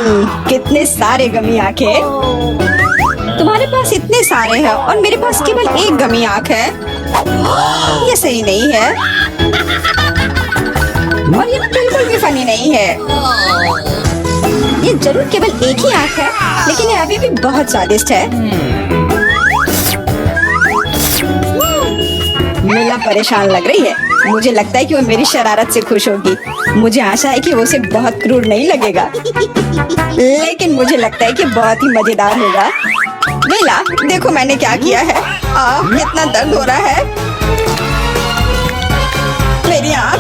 कितने सारे गमी आंखें। तुम्हारे पास इतने सारे हैं और मेरे पास केवल एक गमी आंख है। ये सही नहीं है और ये बिल्कुल भी फनी नहीं है। ये जरूर केवल एक ही आंख है, लेकिन ये अभी भी बहुत स्वादिष्ट है। मीला परेशान लग रही है। मुझे लगता है कि वो मेरी शरारत से खुश होगी। मुझे आशा है कि वो उसे बहुत क्रूर नहीं लगेगा, लेकिन मुझे लगता है कि बहुत ही मजेदार होगा। मीला, देखो मैंने क्या किया है। कितना दर्द हो रहा है। मेरी आँख,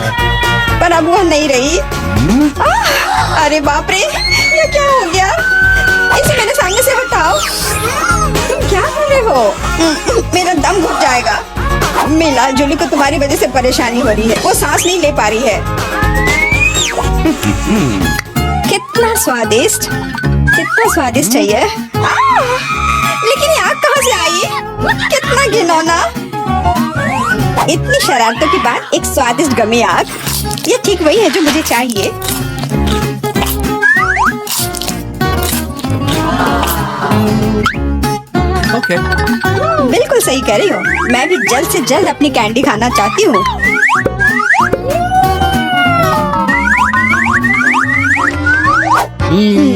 पर अब वो नहीं रही। अरे बाप रे, ये क्या हो गया? इसे मेरे सामने से हटाओ। तुम क्या कर रहे हो? मेरा दम घुट जाएगा। मीला, जूली को तुम्हारी वजह से परेशानी हो रही है। वो सांस नहीं ले पा रही है। कितना स्वादिष्ट, कितना स्वादिष्ट है ये। लेकिन ये आग कहाँ से आई? कितना घिनौना। इतनी शरारतों के बाद एक स्वादिष्ट गमी आग। ये ठीक वही है जो मुझे चाहिए। Okay. बिल्कुल सही कह रही हो। मैं भी जल्द से जल्द अपनी कैंडी खाना चाहती हूँ।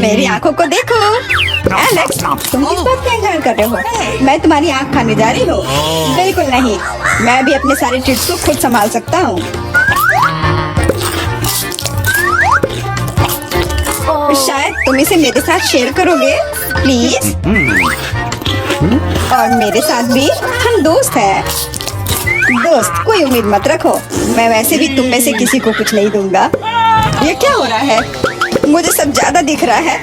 मेरी आंखों को देखो। एलेक्स, तुम किस बात का इंतजार कर रहे हो? मैं तुम्हारी आंख खाने जा रही हूँ। बिल्कुल नहीं, मैं भी अपने सारे ट्रीट्स को खुद संभाल सकता हूँ। शायद तुम इसे मेरे साथ शेयर करोगे, प्लीज। और मेरे साथ भी, हम दोस्त हैं। दोस्त, कोई उम्मीद मत रखो। मैं वैसे भी तुम में से किसी को कुछ नहीं दूंगा। ये क्या हो रहा है? मुझे सब ज्यादा दिख रहा है।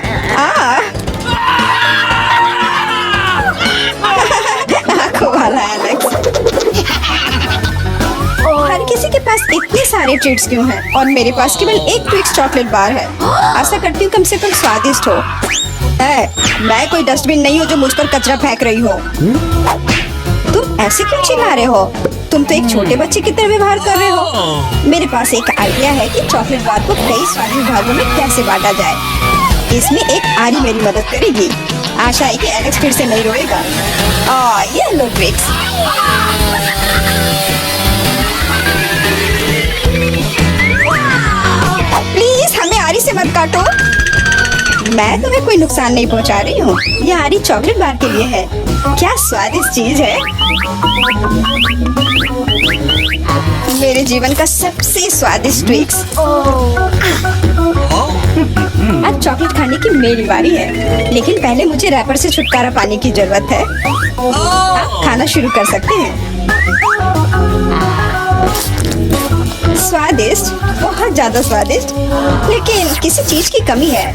आंखों वाला एलेक्स। हर किसी के पास इतने सारे ट्रीट्स क्यों हैं? और मेरे पास केवल एक ट्विक्स चॉकलेट बार है। आशा करती हूँ कम से कम स्वादिष्ट हो। मैं कोई डस्टबिन नहीं हूँ जो मुझ पर कचरा फेंक रही हो। तुम ऐसे क्यों चिल्ला रहे हो? तुम तो एक छोटे बच्चे की तरह व्यवहार कर रहे हो। मेरे पास एक आइडिया है कि चॉकलेट बार को कई स्वादिष्ट भागों में कैसे बांटा जाए। इसमें एक आरी मेरी मदद करेगी। आशा है कि एलेक्स फिर से नहीं रोएगा। ये लो ट्रिक्स। प्लीज हमें आरी से मत काटो। मैं तुम्हें कोई नुकसान नहीं पहुंचा रही हूँ। ये आरी चॉकलेट बार के लिए है। क्या स्वादिष्ट चीज है। मेरे जीवन का सबसे स्वादिष्ट ट्विक्स। आज चॉकलेट खाने की मेरी बारी है, लेकिन पहले मुझे रैपर से छुटकारा पाने की जरूरत है। आप खाना शुरू कर सकते हैं। स्वादिष्ट, बहुत ज्यादा स्वादिष्ट, लेकिन किसी चीज की कमी है।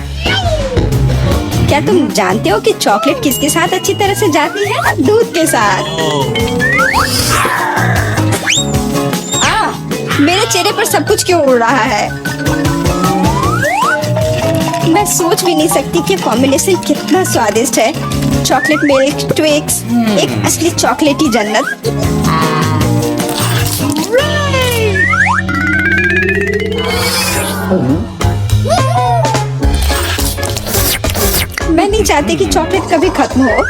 क्या तुम जानते हो कि चॉकलेट किसके साथ अच्छी तरह से जाती है? दूध के साथ। मेरे चेहरे पर सब कुछ क्यों उड़ रहा है? मैं सोच भी नहीं सकती कि कॉम्बिनेशन कितना स्वादिष्ट है। चॉकलेट मिल्क ट्विक्स, एक असली चॉकलेटी जन्नत। मैं नहीं चाहती कि चॉकलेट कभी खत्म हो।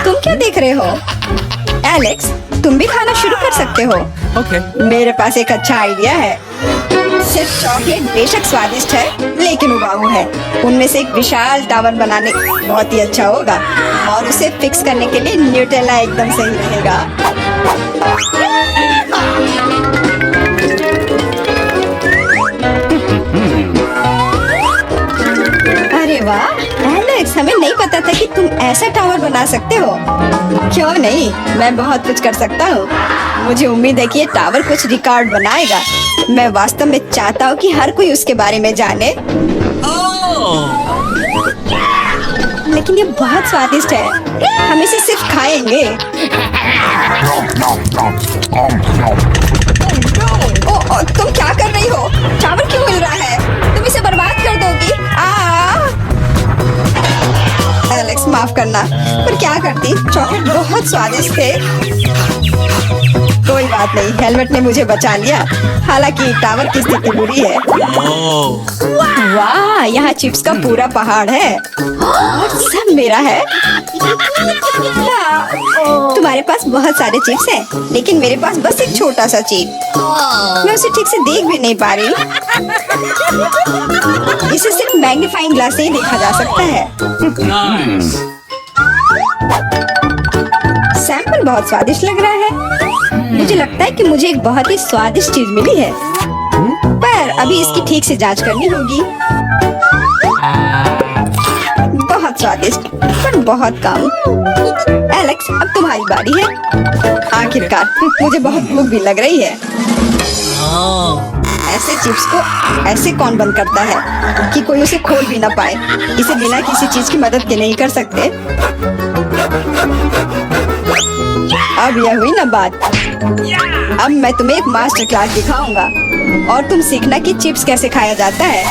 तुम क्या देख रहे हो? एलेक्स, तुम भी खाना शुरू कर सकते हो। Okay. मेरे पास एक अच्छा आइडिया है। सिर्फ चॉकलेट बेशक स्वादिष्ट है, लेकिन उबाऊ है। उनमें से एक विशाल टावर बनाने बहुत ही अच्छा होगा, और उसे फिक्स करने के लिए न्यूटेला एकदम सही रहेगा। अरे वाह एलेक्स, हमें नहीं पता था कि तुम ऐसा टावर बना सकते हो। क्यों नहीं, मैं बहुत कुछ कर सकता हूँ। मुझे उम्मीद है कि ये टावर कुछ रिकॉर्ड बनाएगा। मैं वास्तव में चाहता हूँ कि हर कोई उसके बारे में जाने। लेकिन ये बहुत स्वादिष्ट है। हम इसे सिर्फ खाएंगे। तुम क्या कर रही हो? टावर क्यों हिल रहा है? तुम इसे बर्बाद कर दोगी। एलेक्स, माफ करना, पर क्या करती? चॉकलेट बहुत स्वादिष्ट थे। कोई बात नहीं, हेलमेट ने मुझे बचा लिया। हालांकि टावर की स्थिति बुरी है। वाह, यहाँ चिप्स का पूरा पहाड़ है और सब मेरा है। तुम्हारे पास बहुत सारे चिप्स हैं, लेकिन मेरे पास बस एक छोटा सा चिप। मैं उसे ठीक से देख भी नहीं पा रही। इसे सिर्फ मैग्नीफाइंग ग्लास से ही देखा जा सकता है। सैंपल बहुत स्वादिष्ट लग रहा है। मुझे लगता है कि मुझे एक बहुत ही स्वादिष्ट चीज मिली है, पर अभी इसकी ठीक से जांच करनी होगी। बहुत स्वादिष्ट, पर बहुत कम। एलेक्स, अब तुम्हारी बारी है। आखिरकार मुझे बहुत भूख भी लग रही है। ऐसे चिप्स को ऐसे कौन बंद करता है कि कोई उसे खोल भी ना पाए। इसे बिना किसी चीज की मदद के नहीं कर सकते। अब यह हुई ना बात। अब मैं तुम्हें एक मास्टर क्लास दिखाऊंगा और तुम सीखना कि चिप्स कैसे खाया जाता है।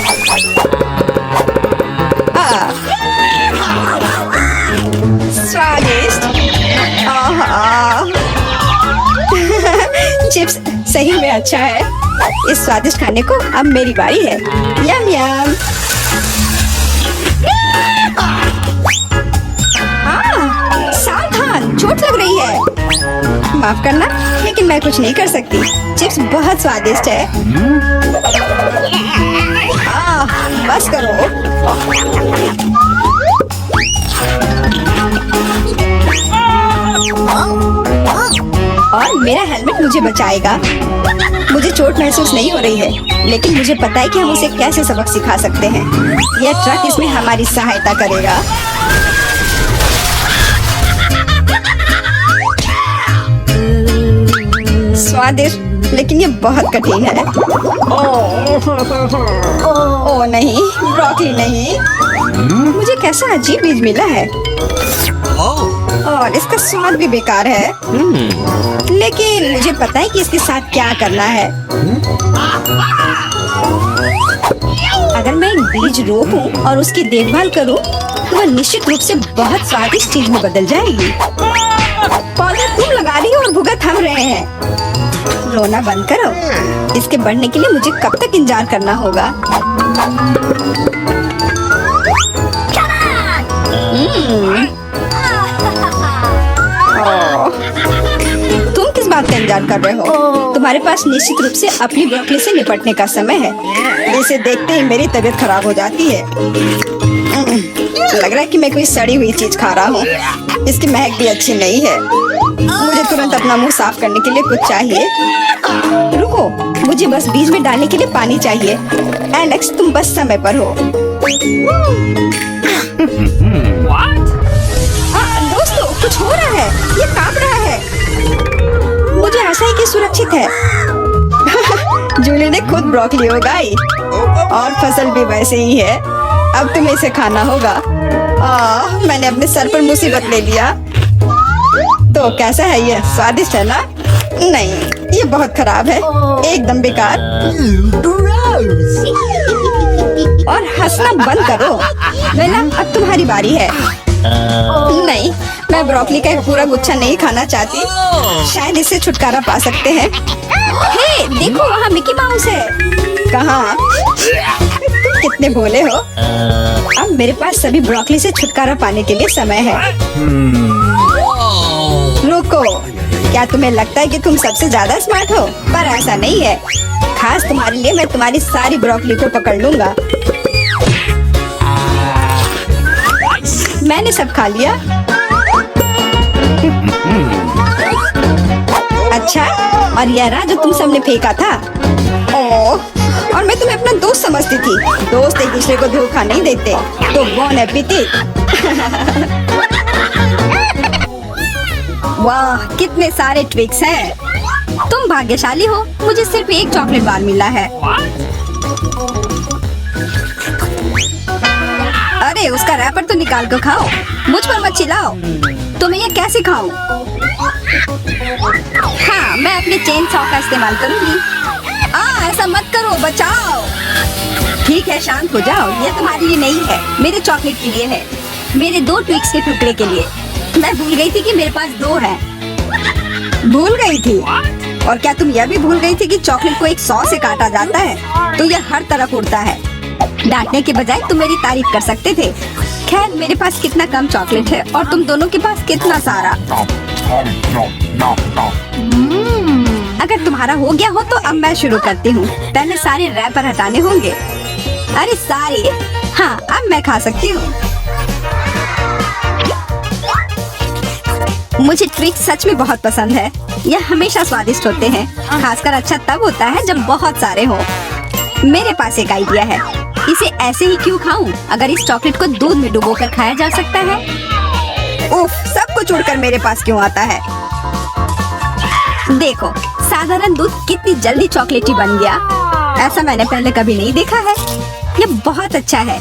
स्वादिष्ट। चिप्स सही में अच्छा है। इस स्वादिष्ट खाने को अब मेरी बारी है। यम यम। सावधान, चोट लग रही है। माफ करना, लेकिन मैं कुछ नहीं कर सकती। चिप्स बहुत स्वादिष्ट है। बस करो। और मेरा हेलमेट मुझे बचाएगा। मुझे चोट महसूस नहीं हो रही है, लेकिन मुझे पता है कि हम उसे कैसे सबक सिखा सकते हैं। यह ट्रक इसमें हमारी सहायता करेगा। स्वादिष्ट, लेकिन ये बहुत कठिन है। ओह नहीं, ब्रोकली नहीं। मुझे कैसा अजीब बीज मिला है और इसका स्वाद भी बेकार है। लेकिन मुझे पता है कि इसके साथ क्या करना है। अगर मैं एक बीज रोपूं और उसकी देखभाल करूं, तो वह निश्चित रूप से बहुत स्वादिष्ट चीज में बदल जाएगी। पौधा तुम लगा रही हो और भुगत हम रहे हैं। रोना बंद करो। इसके बढ़ने के लिए मुझे कब तक इंतजार करना होगा? तुम किस बात का इंतजार कर रहे हो? तुम्हारे पास निश्चित रूप से अपनी ब्रोकली से निपटने का समय है। इसे देखते ही मेरी तबीयत खराब हो जाती है। लग रहा है कि मैं कोई सड़ी हुई चीज खा रहा हूँ। इसकी महक भी अच्छी नहीं है। मुझे तुरंत अपना मुंह साफ करने के लिए कुछ चाहिए। रुको, मुझे बस बीज में डालने के लिए पानी चाहिए। एलेक्स, तुम बस समय पर हो। दोस्तों, कुछ हो रहा है। ये कांप रहा है। मुझे आशा है कि सुरक्षित है। जूली ने खुद ब्रोकली उगाई और फसल भी वैसे ही है। अब तुम्हें इसे खाना होगा। मैंने अपने सर पर मुसीबत ले लिया। तो कैसा है ये? स्वादिष्ट है ना? नहीं, ये बहुत खराब है, एकदम बेकार। और हंसना बंद करो। बेला, अब तुम्हारी बारी है। नहीं, मैं ब्रोकली का एक पूरा गुच्छा नहीं खाना चाहती। शायद इससे छुटकारा पा सकते हैं। हे, देखो वहाँ मिकी माउस है। कहाँ? तुम कितने भोले हो। अब मेरे पास सभी ब्रोकली से छुटकारा पाने के लिए समय है। रुको, क्या तुम्हें लगता है कि तुम सबसे ज्यादा स्मार्ट हो? पर ऐसा नहीं है। खास तुम्हारे लिए मैं तुम्हारी सारी ब्रोकली को पकड़ लूंगा। मैंने सब खा लिया। अच्छा, और यह रहा जो तुम सबने फेंका था। ओह, और मैं तुम्हें अपना दोस्त समझती थी। दोस्त एक दूसरे को धोखा नहीं देते। तो बोन एपेटिट। वाह, कितने सारे ट्विक्स हैं। तुम भाग्यशाली हो, मुझे सिर्फ एक चॉकलेट बार मिला है। अरे, उसका रैपर तो निकाल कर खाओ। मुझ पर मत चिल्लाओ। तुम्हें ये कैसे खाऊं? हाँ, मैं अपने चेन सॉ का इस्तेमाल करूंगी। ऐसा मत करो, बचाओ। ठीक है, शांत हो जाओ। ये तुम्हारे लिए नहीं है, मेरे चॉकलेट के लिए है। मेरे 2 ट्विक्स के टुकड़े के लिए। मैं भूल गई थी कि मेरे पास 2 हैं। भूल गई थी? और क्या तुम यह भी भूल गई थी कि चॉकलेट को एक सॉ से काटा जाता है, तो यह हर तरफ उड़ता है। डांटने के बजाय तुम मेरी तारीफ कर सकते थे। खैर, मेरे पास कितना कम चॉकलेट है और तुम दोनों के पास कितना सारा। अगर तुम्हारा हो गया हो तो अब मैं शुरू करती हूँ। पहले सारे रैपर हटाने होंगे। अरे सारे? हाँ, अब मैं खा सकती हूँ। मुझे ट्विक्स सच में बहुत पसंद है। यह हमेशा स्वादिष्ट होते हैं। खासकर अच्छा तब होता है जब बहुत सारे हो। मेरे पास एक आइडिया है। इसे ऐसे ही क्यों खाऊं? अगर इस चॉकलेट को दूध में डुबोकर खाया जा सकता है। उफ, सब कुछ उड़कर मेरे पास क्यों आता है? देखो, साधारण दूध कितनी जल्दी चॉकलेटी बन गया। ऐसा मैंने पहले कभी नहीं देखा है। यह बहुत अच्छा है।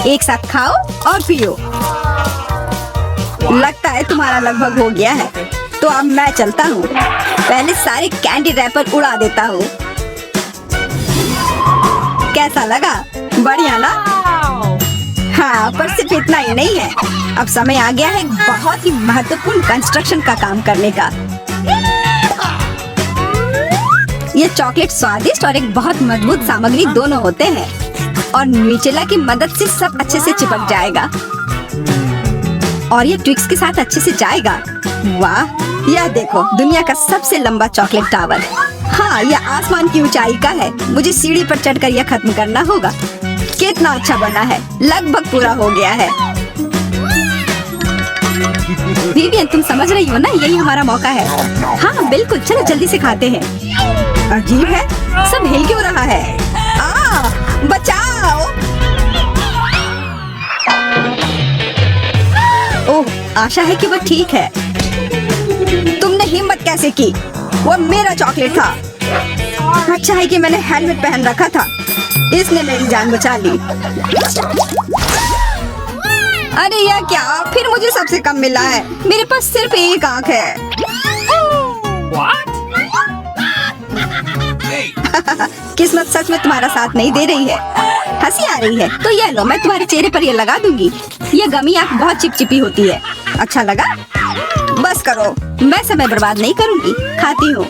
एक साथ खाओ और पियो। लगता है तुम्हारा लगभग हो गया है, तो अब मैं चलता हूँ। पहले सारे कैंडी रैपर उड़ा देता हूँ। कैसा लगा? बढ़िया ना? हाँ, पर सिर्फ इतना ही नहीं है। अब समय आ गया है बहुत ही महत्वपूर्ण कंस्ट्रक्शन का काम करने का। ये चॉकलेट स्वादिष्ट और एक बहुत मजबूत सामग्री दोनों होते हैं, और न्यूटेला की मदद से सब अच्छे से चिपक जाएगा और ये ट्विक्स के साथ अच्छे से जाएगा। वाह, यह देखो, दुनिया का सबसे लंबा चॉकलेट टावर। हाँ, यह आसमान की ऊंचाई का है। मुझे सीढ़ी पर चढ़कर यह खत्म करना होगा। कितना अच्छा बना है। लगभग पूरा हो गया है। विवियन, तुम समझ रही हो ना? यही हमारा मौका है। हाँ बिल्कुल, चलो जल्दी से खाते हैं। अजीब है, सब हिल क्यों रहा है? बचाओ! ओह, आशा है कि वो ठीक है। तुमने हिम्मत कैसे की? वो मेरा चॉकलेट था। अच्छा है कि मैंने हेलमेट पहन रखा था। इसने मेरी जान बचा ली। अरे यह क्या? फिर मुझे सबसे कम मिला है। मेरे पास सिर्फ एक आंख है। किस्मत सच में तुम्हारा साथ नहीं दे रही है। हंसी आ रही है तो यह लो, मैं तुम्हारे चेहरे पर ये लगा दूंगी। यह गमी आंख बहुत चिपचिपी होती है। अच्छा लगा? बस करो, मैं समय बर्बाद नहीं करूंगी। खाती हूँ,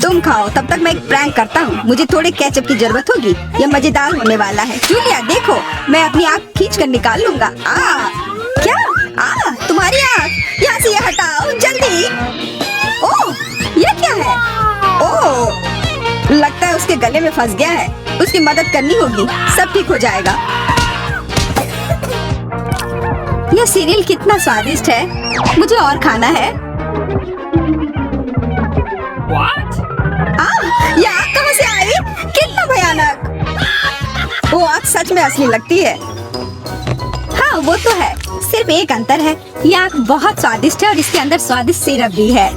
तुम खाओ। तब तक मैं एक प्रैंक करता हूँ। मुझे थोड़े केचप की जरूरत होगी। यह मजेदार होने वाला है। जूलिया देखो, मैं अपनी आँख खींच कर निकाल लूंगा। क्या? तुम्हारी आँख? यहाँ से यह हटाओ जल्दी। ओह, यह क्या है? ओह, लगता है उसके गले में फंस गया है। उसकी मदद करनी होगी, सब ठीक हो जाएगा। यह सीरियल कितना स्वादिष्ट है। मुझे और खाना है। यह आग कहाँ से आई? कितना भयानक! वो आग सच में असली लगती है। हाँ वो तो है, सिर्फ एक अंतर है। यह आग बहुत स्वादिष्ट है और इसके अंदर स्वादिष्ट सिरप भी है।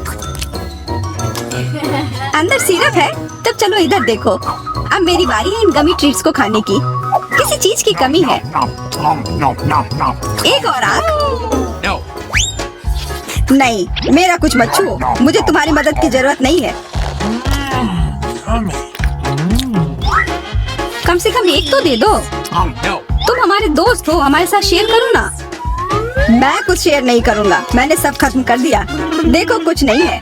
अंदर सिरप है? तब चलो इधर देखो। अब मेरी बारी है इन गमी ट्रीट्स को खाने की। किसी चीज की कमी है। एक और आग? नहीं, मेरा कुछ मत छुओ। मुझे तुम्हारी मदद की जरूरत नहीं है। कम से कम एक तो दे दो। तुम हमारे दोस्त हो, हमारे साथ शेयर करो ना। मैं कुछ शेयर नहीं करूँगा। मैंने सब खत्म कर दिया। देखो, कुछ नहीं है।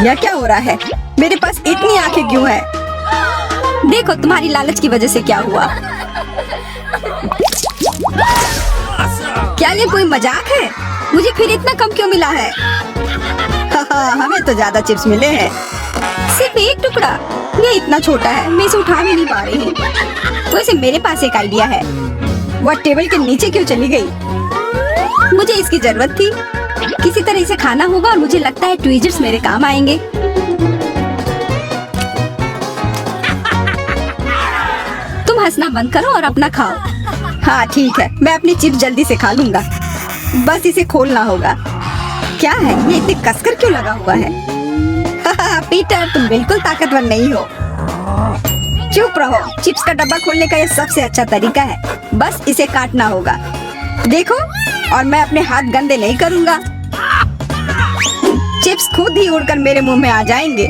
यह क्या हो रहा है? मेरे पास इतनी आंखें क्यों है? देखो, तुम्हारी लालच की वजह से क्या हुआ। क्या ये कोई मजाक है? मुझे फिर इतना कम क्यों मिला है? हमें तो ज्यादा चिप्स मिले हैं। सिर्फ एक टुकड़ा? ये इतना छोटा है, मैं इसे उठा भी नहीं पा रही हूँ। वैसे मेरे पास एक आइडिया है। वह टेबल के नीचे क्यों चली गई? मुझे इसकी जरूरत थी। किसी तरह इसे खाना होगा और मुझे लगता है ट्वीजर्स मेरे काम आएंगे। तुम हंसना बंद करो और अपना खाओ। हाँ ठीक है, मैं अपनी चिप्स जल्दी से खा लूंगा। बस इसे खोलना होगा। क्या है ये? इतनी कसकर क्यों लगा हुआ है? पीटर, तुम बिल्कुल ताकतवर नहीं हो। चुप रहो। चिप्स का डब्बा खोलने का ये सबसे अच्छा तरीका है। बस इसे काटना होगा। देखो, और मैं अपने हाथ गंदे नहीं करूँगा। चिप्स खुद ही उड़कर मेरे मुंह में आ जाएंगे।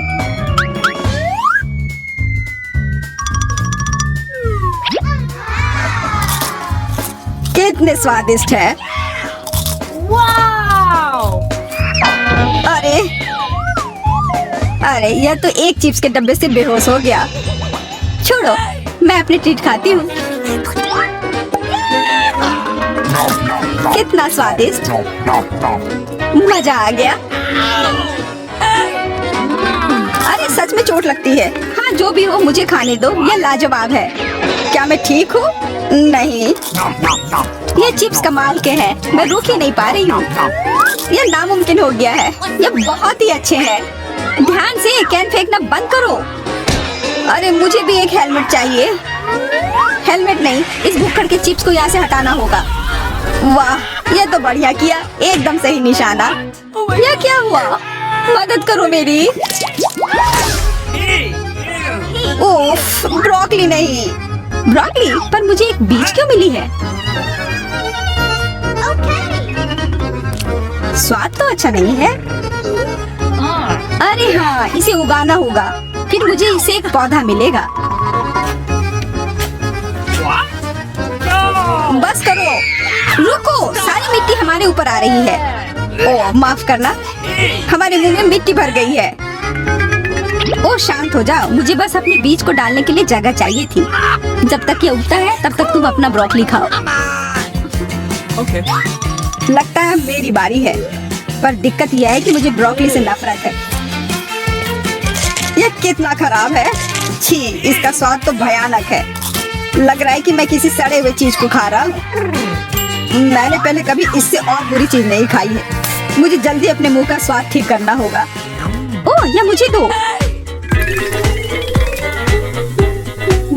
कितने स्वादिष्ट है। अरे अरे यह तो एक चिप्स के डब्बे से बेहोश हो गया। छोड़ो, मैं अपनी ट्रीट खाती हूँ। कितना स्वादिष्ट, मजा आ गया। अरे सच में चोट लगती है। हाँ जो भी हो मुझे खाने दो, यह लाजवाब है। क्या मैं ठीक हूँ? नहीं, ये चिप्स कमाल के हैं, मैं रुक ही नहीं पा रही हूँ। यह नामुमकिन हो गया है, यह बहुत ही अच्छे हैं। ध्यान से, कैन फेंकना बंद करो। अरे मुझे भी एक हेलमेट चाहिए। हेलमेट नहीं, इस भुक्कड़ के चिप्स को यहाँ से हटाना होगा। वाह, यह तो बढ़िया किया, एकदम सही निशाना। यह क्या हुआ? मदद करो मेरी। ओफ, ब्रोकली नहीं। ब्रोकली, पर मुझे एक बीज क्यों मिली है? स्वाद तो अच्छा नहीं है। अरे हाँ, इसे उगाना होगा, फिर मुझे इसे एक पौधा मिलेगा। बस करो, रुको, सारी मिट्टी हमारे ऊपर आ रही है। ओह माफ करना, हमारे मुंह में मिट्टी भर गई है। ओह शांत हो जाओ, मुझे बस अपने बीज को डालने के लिए जगह चाहिए थी। जब तक ये उगता है तब तक तुम अपना ब्रोकली खाओ। लगता है मेरी बारी है, पर दिक्कत यह है कि मुझे ब्रोकली से नफरत है। यह कितना खराब है। छी, इसका स्वाद तो भयानक है। लग रहा है कि मैं किसी सड़े हुए चीज को खा रहा हूँ। मैंने पहले कभी इससे और बुरी चीज नहीं खाई है। मुझे जल्दी अपने मुंह का स्वाद ठीक करना होगा। ओह, यह मुझे दो।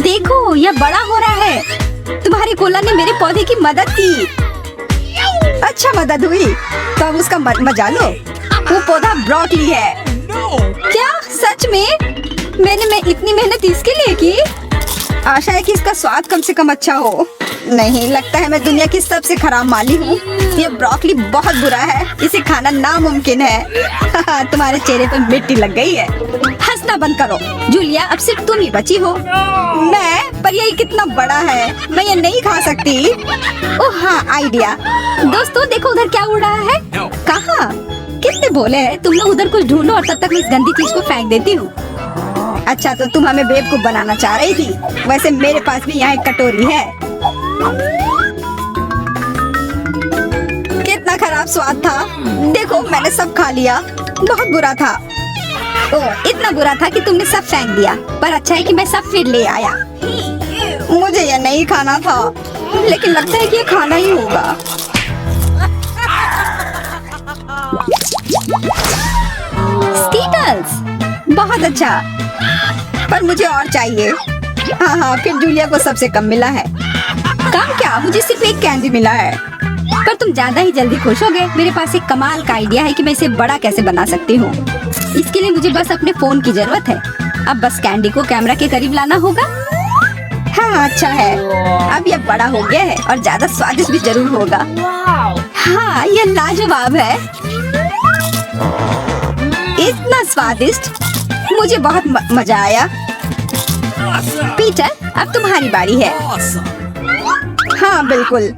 देखो, यह बड़ा हो रहा है। तुम्हारी कोला ने मेरे पौधे की मदद की। अच्छा मदद हुई, तो अब उसका मजा लो। वो पौधा ब्रोकली है। क्या सच में? मैंने इतनी मेहनत इसके लिए की। आशा है कि इसका स्वाद कम से कम अच्छा हो। नहीं, लगता है मैं दुनिया की सबसे खराब माली हूँ। ये ब्रोकली बहुत बुरा है, इसे खाना नामुमकिन है। तुम्हारे चेहरे पर मिट्टी लग गई है। हंसना बंद करो जूलिया, अब सिर्फ तुम ही बची हो। मैं? पर यही कितना बड़ा है, मैं ये नहीं खा सकती। ओह हाँ, आइडिया। दोस्तों देखो उधर क्या उड़ रहा है। कहाँ? कितने भोले हैं तुम लोग। उधर कुछ ढूंढो और तब तक मैं इस गंदी चीज को फेंक देती हूँ। अच्छा, तो तुम हमें बेवकूफ बनाना चाह रही थी। वैसे मेरे पास भी यहाँ एक कटोरी है। कितना खराब स्वाद था। देखो, मैंने सब खा लिया। बहुत बुरा था। ओह, इतना बुरा था कि तुमने सब फेंक दिया। पर अच्छा है कि मैं सब फिर ले आया। मुझे यह नहीं खाना था, लेकिन लगता है कि ये खाना ही होगा। स्कीटल्स, बहुत अच्छा, पर मुझे और चाहिए। हाँ हाँ, फिर जूलिया को सबसे कम मिला है। कम क्या, मुझे सिर्फ एक कैंडी मिला है। पर तुम ज्यादा ही जल्दी खुश हो गए। मेरे पास एक कमाल का आइडिया है कि मैं इसे बड़ा कैसे बना सकती हूँ। इसके लिए मुझे बस अपने फोन की जरूरत है। अब बस कैंडी को कैमरा के करीब लाना होगा। हाँ अच्छा है, अब यह बड़ा हो गया है और ज्यादा स्वादिष्ट भी जरूर होगा। हाँ, यह लाजवाब है, इतना स्वादिष्ट, मुझे बहुत मजा आया। पीटर, अब तुम्हारी बारी है। हाँ बिल्कुल,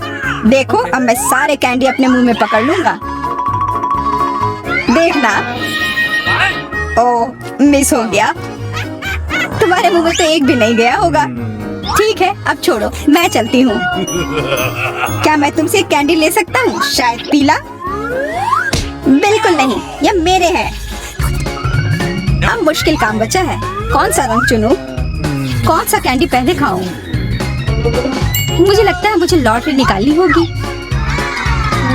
देखो अब मैं सारे कैंडी अपने मुंह में पकड़ लूंगा। देखना। ओह, मिस हो गया। तुम्हारे मुंह में तो एक भी नहीं गया होगा। ठीक है, अब छोड़ो, मैं चलती हूँ। क्या मैं तुमसे कैंडी ले सकता हूँ? शायद पीला? बिल्कुल नहीं, यह मेरे हैं। अब मुश्किल काम बचा है, कौन सा रंग चुनूं? कौन सा कैंडी पहले खाऊं? मुझे लगता है मुझे लॉटरी निकालनी होगी।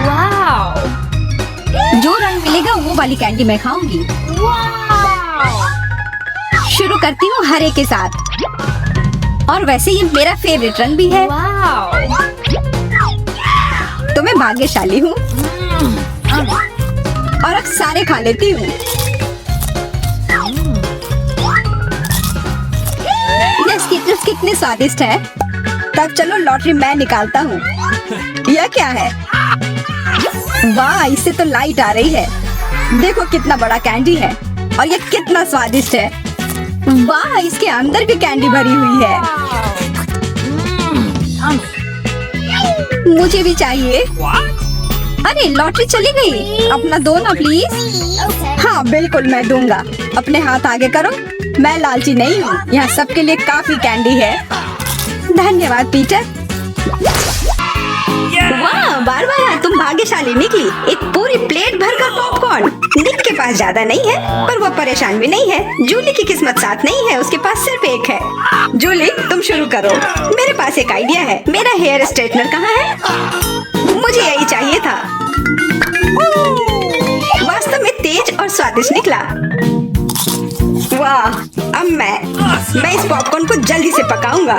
वाव! जो रंग मिलेगा वो वाली कैंडी मैं खाऊंगी। शुरू करती हूँ हरे के साथ, और वैसे ये मेरा फेवरेट रंग भी है। तो मैं भाग्यशाली हूँ और अब सारे खा लेती हूँ। ये स्कीटर्स कितने स्वादिष्ट है। तब चलो लॉटरी मैं निकालता हूँ। यह क्या है? वाह, इससे तो लाइट आ रही है। देखो कितना बड़ा कैंडी है और यह कितना स्वादिष्ट है। वाह, इसके अंदर भी कैंडी भरी हुई है। मुझे भी चाहिए। अरे लॉटरी चली गई, अपना दो ना प्लीज। हाँ बिल्कुल मैं दूंगा, अपने हाथ आगे करो। मैं लालची नहीं हूँ, यहाँ सबके लिए काफी कैंडी है। धन्यवाद पीटर। वाह बारबरा, तुम भाग्यशाली निकली। एक पूरी प्लेट भरकर पॉपकॉर्न। निक के पास ज्यादा नहीं है, पर वो परेशान भी नहीं है। जूली की किस्मत साथ नहीं है, उसके पास सिर्फ एक है। जूली तुम शुरू करो। मेरे पास एक आइडिया है। मेरा हेयर स्ट्रेटनर कहाँ है? मुझे यही चाहिए था। वास्तव में तेज और स्वादिष्ट निकला। वाह, अब मैं इस पॉपकॉर्न को जल्दी से पकाऊंगा।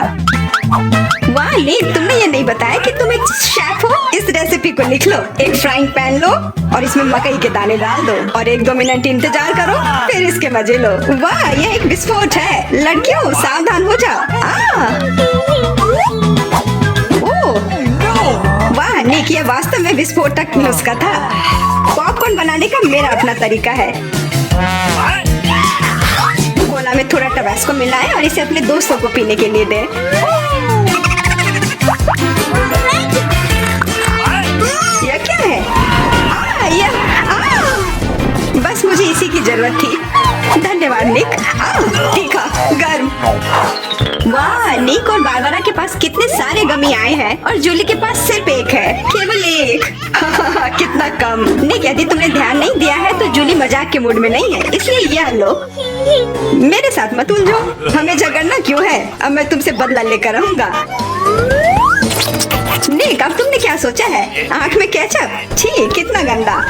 वाह निक, तुमने ये नहीं बताया कि तुम एक शेफ हो। इस रेसिपी को लिख लो। एक फ्राइंग पैन लो और इसमें मकई के दाने डाल दो और 1-2 मिनट इंतजार करो, फिर इसके मजे लो। वाह, यह एक विस्फोट है। लड़कियों सावधान हो जाओ। वाह निक, यह वास्तव में विस्फोटक नुस्खा था। पॉपकॉर्न बनाने का मेरा अपना तरीका है। कोला में थोड़ा टबास्को मिलाएं और इसे अपने दोस्तों को पीने के लिए दें। यह क्या है? बस मुझे इसी की जरूरत थी। धन्यवाद निक। तीखा, गर्म। वाह, निक और बारबरा के पास कितने सारे गमी आए हैं और जूली के पास सिर्फ एक है, केवल एक। कितना कम। निक, यदि तुमने ध्यान नहीं दिया है तो जूली मजाक के मूड में नहीं है, इसलिए यह लो। मेरे साथ मत उलझो। हमें झगड़ना क्यों है? अब मैं तुमसे बदला लेकर रहूंगा। निक, अब तुमने क्या सोचा है? आँख में केचप? छी, कितना गंदा।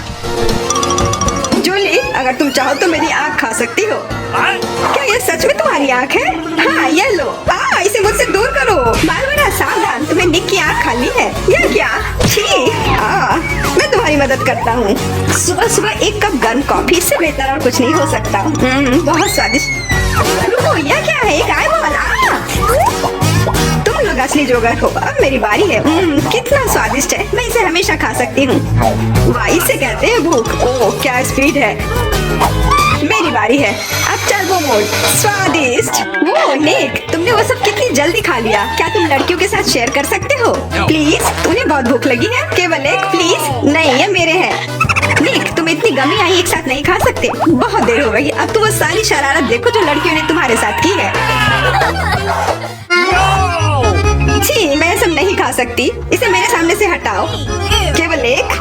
जूली, अगर तुम चाहो तो मेरी आँख खा सकती हो। क्या ये सच में तुम्हारी आँख है? हाँ, ये लो। इसे मुझसे दूर करो। बारबरा सावधान, तुम्हें निक की आँख खाली है। यह क्या? छी, मैं तुम्हारी मदद करता हूँ। सुबह सुबह एक कप गर्म कॉफी, इससे बेहतर और कुछ नहीं हो सकता। बहुत स्वादिष्ट। रुको, यह क्या है? एक आईबॉल। तुम लोग असली जोगर हो। अब मेरी बारी है। कितना स्वादिष्ट है। मैं इसे हमेशा खा सकती हूँ। वाह, इसे कहते हैं भूख। ओह, क्या स्पीड है। मेरी बारी है। अब टर्बो मोड। स्वादिष्ट। वो निक, तुमने वो सब कितनी जल्दी खा लिया। क्या तुम लड़कियों के साथ शेयर कर सकते हो? प्लीज, तुम्हें बहुत भूख लगी है। केवल एक प्लीज। नहीं, ये मेरे हैं। निक, तुम इतनी गमी आई एक साथ नहीं खा सकते। बहुत देर हो गई। अब तुम वो सारी शरारत देखो जो लड़कियों ने तुम्हारे साथ की है। छी, मैं सब नहीं खा सकती। इसे मेरे सामने से हटाओ। केवल एक।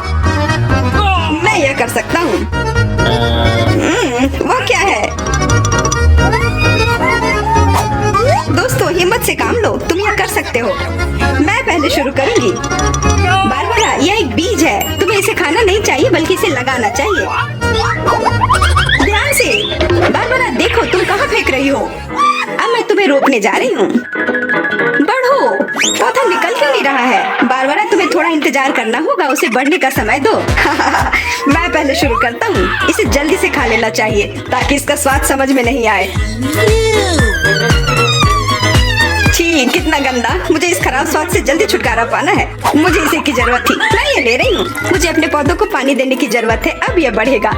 मैं यह कर सकता हूँ। वो क्या है? दोस्तों, हिम्मत से काम लो। तुम यह कर सकते हो। मैं पहले शुरू करूंगी। बारबरा, यह एक बीज है। तुम्हें इसे खाना नहीं चाहिए, बल्कि इसे लगाना चाहिए। ध्यान से। बारबरा, देखो तुम कहाँ फेंक रही हो। अब मैं तुम्हें रोकने जा रही हूँ। बढ़ो। पौधा निकल क्यों नहीं रहा है? बारबरा, तुम्हें थोड़ा इंतजार करना होगा। उसे बढ़ने का समय दो। मैं पहले शुरू करता हूँ। इसे जल्दी से खा लेना चाहिए ताकि इसका स्वाद समझ में नहीं आए। छी, कितना गंदा। मुझे इस खराब स्वाद से जल्दी छुटकारा पाना है। मुझे इसे की जरूरत थी। मैं ये ले रही हूँ। मुझे अपने पौधों को पानी देने की जरूरत है। अब यह बढ़ेगा।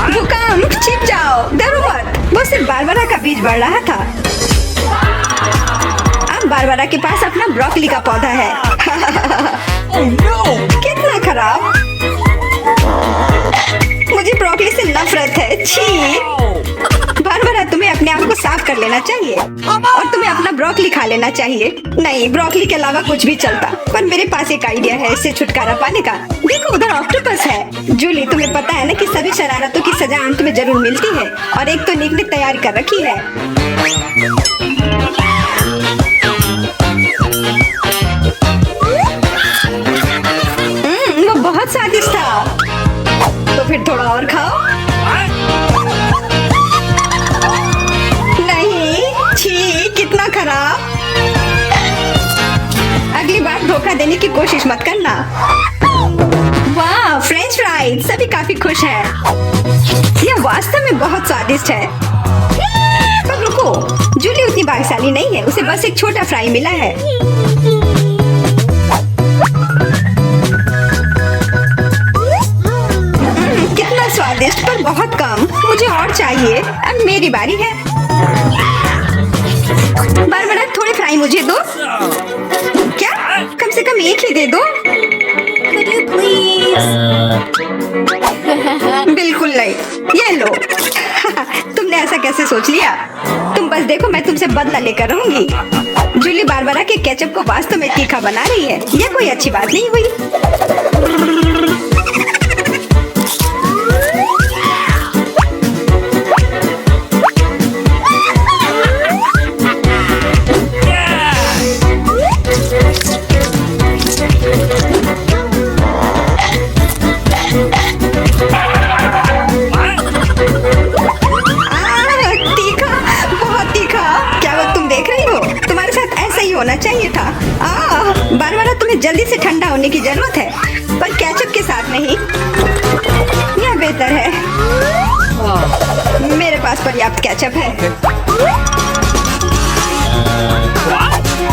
भूकंप, छिप जाओ। डरो मत। वो सिर्फ बारबरा का बीज बढ़ रहा था। अब बारबरा के पास अपना ब्रोकली का पौधा है। कितना खराब। मुझे ब्रोकली से नफरत है। छी। बारबरा, तुम्हें अपने आप को साफ कर लेना चाहिए और तुम्हें अपना ब्रोकली खा लेना चाहिए। नहीं, ब्रोकली के अलावा कुछ भी चलता, पर मेरे पास एक आइडिया है इससे छुटकारा पाने का। देखो, उधर ऑक्टोपस है। जूली, तुम्हें पता है ना कि सभी शरारतों की सजा अंत में जरूर मिलती है, और एक तो निक ने तैयार कर रखी है। वो बहुत स्वादिष्ट था। तो फिर थोड़ा और खाओ। छी, कितना खराब। अगली बार धोखा देने की कोशिश मत करना। वाह, फ्रेंच फ्राइज। सभी काफी खुश हैं। यह वास्तव में बहुत स्वादिष्ट है। पर रुको, जूली उतनी भाग्यशाली नहीं है। उसे बस एक छोटा फ्राई मिला है। कितना स्वादिष्ट, पर बहुत कम। मुझे और चाहिए। अब मेरी बारी है। बारबरा, थोड़े फ्राई मुझे दो। क्या? कम से कम एक ही दे दो। से सोच लिया? तुम बस देखो, मैं तुमसे बदला लेकर रहूंगी। जूली बारबरा के केचप को वास्तव में तीखा बना रही है। यह कोई अच्छी बात नहीं हुई। होना चाहिए था। बारबरा, तुम्हें जल्दी से ठंडा होने की जरूरत है, पर केचप के साथ नहीं। यह बेहतर है। मेरे पास पर्याप्त केचप है।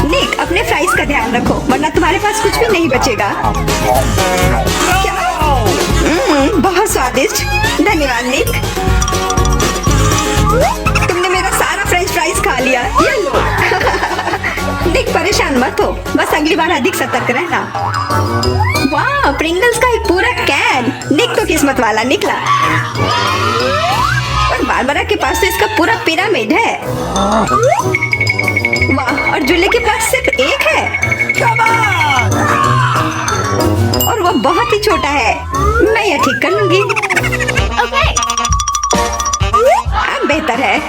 निक, अपने फ्राइज का ध्यान रखो, वरना तुम्हारे पास कुछ भी नहीं बचेगा। क्या? बहुत स्वादिष्ट। धन्यवाद निक। तुमने मेरा सारा फ्रेंच फ्राइज खा लिया। ये लो। निक, परेशान मत हो, बस अगली बार अधिक सतर्क रहना। वाह, प्रिंगल्स का एक पूरा कैन। निक तो किस्मत वाला निकला। और बारबरा के पास तो इसका पूरा पिरामिड है। वाह, और जूली के पास सिर्फ एक है। और वो बहुत ही छोटा है। मैं यह ठीक कर लूंगी। अब बेहतर है।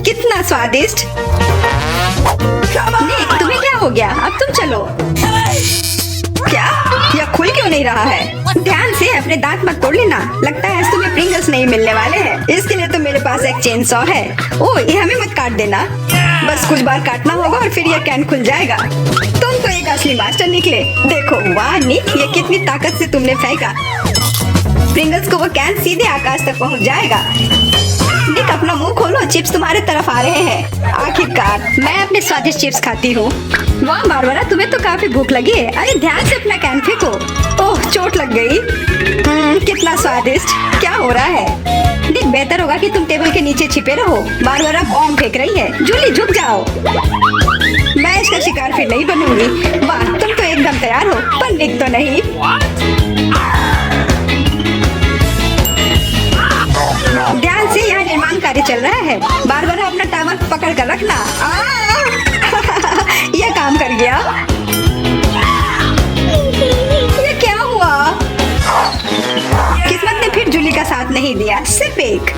कितना स्वादिष्ट। निक, तुम्हें क्या हो गया? अब तुम चलो। क्या? यह खुल क्यों नहीं रहा है? ध्यान से, अपने दांत मत तोड़ लेना। लगता है आज तुम्हें प्रिंगल्स नहीं मिलने वाले हैं। इसके लिए तो मेरे पास एक चेन सॉ है। ओह, ये हमें मत काट देना। बस कुछ बार काटना होगा और फिर यह कैन खुल जाएगा। तुम तो एक असली मास्टर निकले। देखो, वाह निक, ये कितनी ताकत से तुमने फेंका। प्रिंगल्स को वो कैन सीधे आकाश तक पहुंच जाएगा। निक, अपना मुंह खोलो, चिप्स तुम्हारे तरफ आ रहे हैं। आखिरकार मैं अपने स्वादिष्ट चिप्स खाती हूँ। वाह बारबरा, तुम्हें तो काफी भूख लगी है। अरे ध्यान से अपना कैन फेंको। ओह, चोट लग गई। कितना स्वादिष्ट। क्या हो रहा है? निक, बेहतर होगा कि तुम टेबल के नीचे छिपे रहो। बारबरा बॉम्ब फेंक रही है। जूली, झुक जाओ। मैं इसका शिकार फिर नहीं बनूंगी। वाह, तुम तो एकदम तैयार हो, पर निक तो नहीं। ध्यान से, यहाँ निर्माण कार्य चल रहा है। बारबरा, अपना टावर पकड़ कर रखना। यह काम कर गया। ये क्या हुआ? किस्मत ने फिर जूली का साथ नहीं दिया, सिर्फ एक।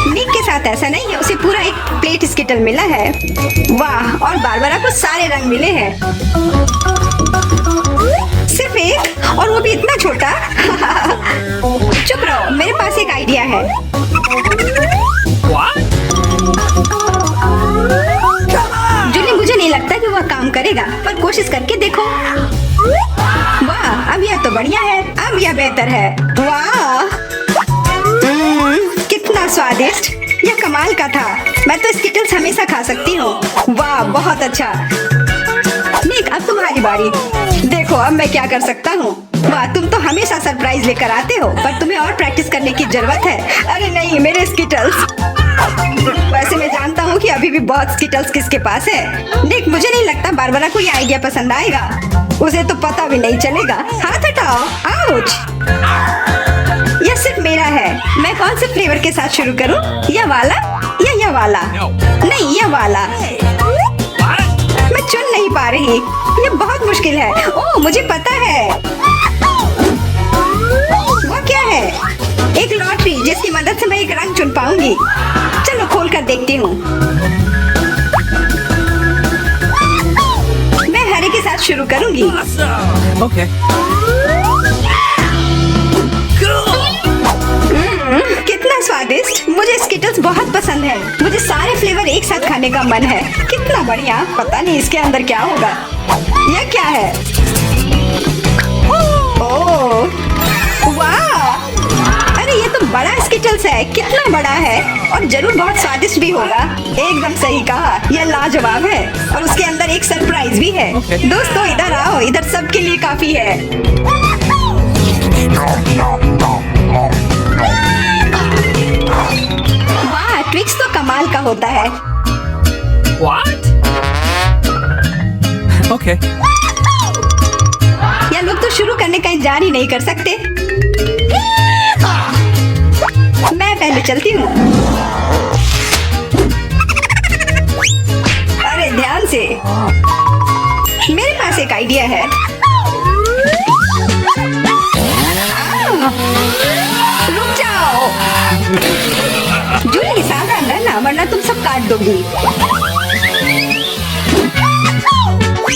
निक के साथ ऐसा नहीं है, उसे पूरा एक प्लेट स्किटल मिला है। वाह, और बारबरा को सारे रंग मिले हैं। सिर्फ एक, और वो भी इतना छोटा। चुप रहो, मेरे पास एक आइडिया है। जूली, मुझे नहीं लगता कि वह काम करेगा, पर कोशिश करके देखो। वाह, अब यह तो बढ़िया है। अब यह बेहतर है। वाह, कितना स्वादिष्ट। यह कमाल का था। मैं तो स्किटल्स हमेशा खा सकती हूँ। वाह, बहुत अच्छा। निक, अब तुम्हारी बारी। देखो, अब मैं क्या कर सकता हूँ। वाह, तुम तो हमेशा सरप्राइज लेकर आते हो, पर तुम्हें और प्रैक्टिस करने की जरूरत है। अरे नहीं, मेरे स्किटल्स। वैसे मैं जानता हूँ कि अभी भी बहुत स्किटल्स किसके पास है। निक, मुझे नहीं लगता बारबरा को ये आइडिया पसंद आएगा। उसे तो पता भी नहीं चलेगा। हाथ हटाओ। आउच। यह सिर्फ मेरा है। मैं कौन से फ्लेवर के साथ शुरू करूँ? यह वाला या यह वाला? नहीं, यह वाला। मैं चुन नहीं पा रही। ये बहुत मुश्किल है। ओह, मुझे पता है। वो क्या है? एक लॉटरी, जिसकी मदद से मैं एक रंग चुन पाऊंगी। चलो खोल कर देखती हूँ। मैं हरे के साथ शुरू करूंगी। Okay. कितना स्वादिष्ट। मुझे स्किटल्स बहुत पसंद है। मुझे सारे फ्लेवर एक साथ खाने का मन है। कितना बढ़िया। पता नहीं इसके अंदर क्या होगा। यह क्या है? ओह, वाह, अरे ये तो बड़ा स्किटल्स है। कितना बड़ा है, और जरूर बहुत स्वादिष्ट भी होगा। एकदम सही कहा, यह लाजवाब है, और उसके अंदर एक सरप्राइज भी है। दोस्तों, इधर आओ, इधर सबके लिए काफी है। वाह, ट्विक्स तो कमाल का होता है। What? Okay. यह लोग तो खाने कहीं जारी नहीं कर सकते। मैं पहले चलती हूँ। अरे ध्यान से, मेरे पास एक आइडिया है। रुक जाओ। जूली सावधान रहना वरना तुम सब काट दोगी।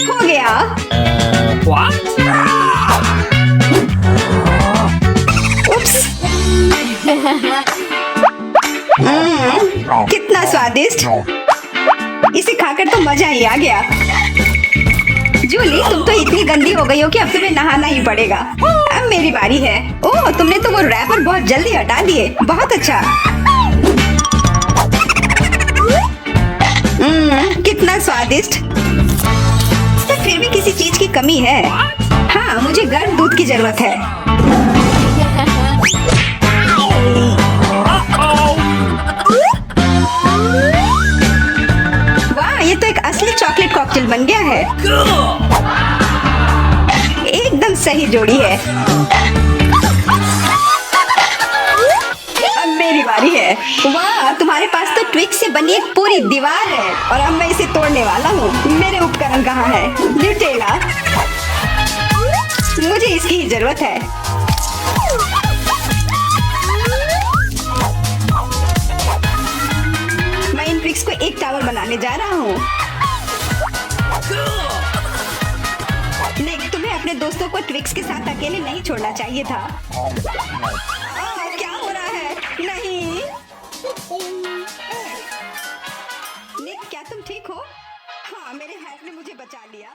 हो गया। उप्स। कितना स्वादिष्ट। इसे खाकर तो मजा ही आ गया। जूली तुम तो इतनी गंदी हो गई हो कि अब तुम्हें नहाना ही पड़ेगा। अब मेरी बारी है। ओह तुमने तो वो रैपर बहुत जल्दी हटा दिए। बहुत अच्छा। कितना स्वादिष्ट। तो फिर भी किसी चीज की कमी है। हाँ मुझे गर्म दूध की जरूरत है। वाह ये तो एक असली चॉकलेट कॉकटेल बन गया है। एकदम सही जोड़ी है। अब मेरी बारी है। वाह तुम्हारे पास तो ट्विक्स से बनी एक पूरी दीवार है और अब मैं इसे तोड़ने वाला हूँ। मेरे उपकरण कहाँ है? न्यूटेला। मुझे इसकी ही जरूरत है। मैं इन ट्विक्स को एक टावर बनाने जा रहा हूँ। नहीं तुम्हें अपने दोस्तों को ट्विक्स के साथ अकेले नहीं छोड़ना चाहिए था। क्या हो रहा है? नहीं निक क्या तुम ठीक हो? हाँ मेरे हैक ने मुझे बचा लिया।